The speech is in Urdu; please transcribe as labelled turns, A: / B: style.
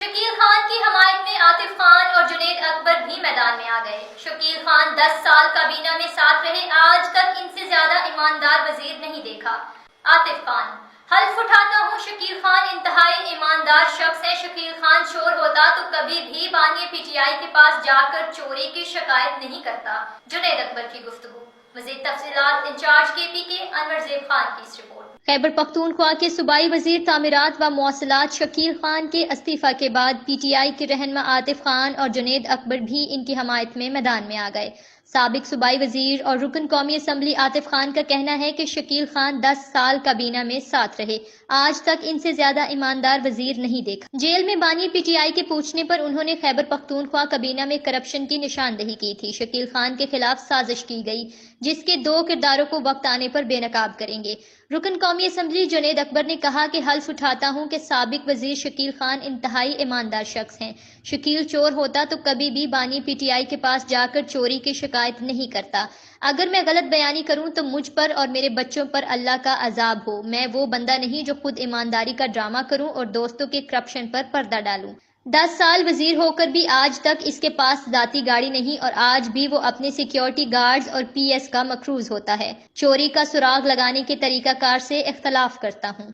A: شکیل خان کی حمایت میں عاطف خان اور جنید اکبر بھی میدان میں آ گئے۔ شکیل خان 10 سال کابینہ میں ساتھ رہے، آج تک ان سے زیادہ ایماندار وزیر نہیں دیکھا۔ عاطف خان: حلف اٹھاتا ہوں شکیل خان انتہائی ایماندار شخص ہے۔ شکیل خان چور ہوتا تو کبھی بھی بانی پی ٹی آئی کے پاس جا کر چوری کی شکایت نہیں کرتا۔ جنید اکبر کی گفتگو۔ مزید تفصیلات انچارج کے پی کے انور زیب خان کی اس رپورٹ۔ خیبر پختونخوا کے صوبائی وزیر تعمیرات و مواصلات شکیل خان کے استعفی کے بعد پی ٹی آئی کے رہنما عاطف خان اور جنید اکبر بھی ان کی حمایت میں میدان میں آ گئے۔ سابق صوبائی وزیر اور رکن قومی اسمبلی عاطف خان کا کہنا ہے کہ شکیل خان 10 سال کابینہ میں ساتھ رہے، آج تک ان سے زیادہ ایماندار وزیر نہیں دیکھا۔ جیل میں بانی پی ٹی آئی کے پوچھنے پر انہوں نے خیبر پختونخوا کابینہ میں کرپشن کی نشاندہی کی تھی۔ شکیل خان کے خلاف سازش کی گئی جس کے 2 کرداروں کو وقت آنے پر بے نقاب کریں گے۔ رکن قومی اسمبلی جنید اکبر نے کہا کہ حلف اٹھاتا ہوں کہ سابق وزیر شکیل خان انتہائی ایماندار شخص ہیں۔ شکیل چور ہوتا تو کبھی بھی بانی پی ٹی آئی کے پاس جا کر چوری کی شکایت نہیں کرتا۔ اگر میں غلط بیانی کروں تو مجھ پر اور میرے بچوں پر اللہ کا عذاب ہو۔ میں وہ بندہ نہیں جو خود ایمانداری کا ڈرامہ کروں اور دوستوں کے کرپشن پر پردہ ڈالوں۔ 10 سال وزیر ہو کر بھی آج تک اس کے پاس ذاتی گاڑی نہیں اور آج بھی وہ اپنے سیکیورٹی گارڈز اور پی ایس کا مقروض ہوتا ہے۔ چوری کا سراغ لگانے کے طریقہ کار سے اختلاف کرتا ہوں۔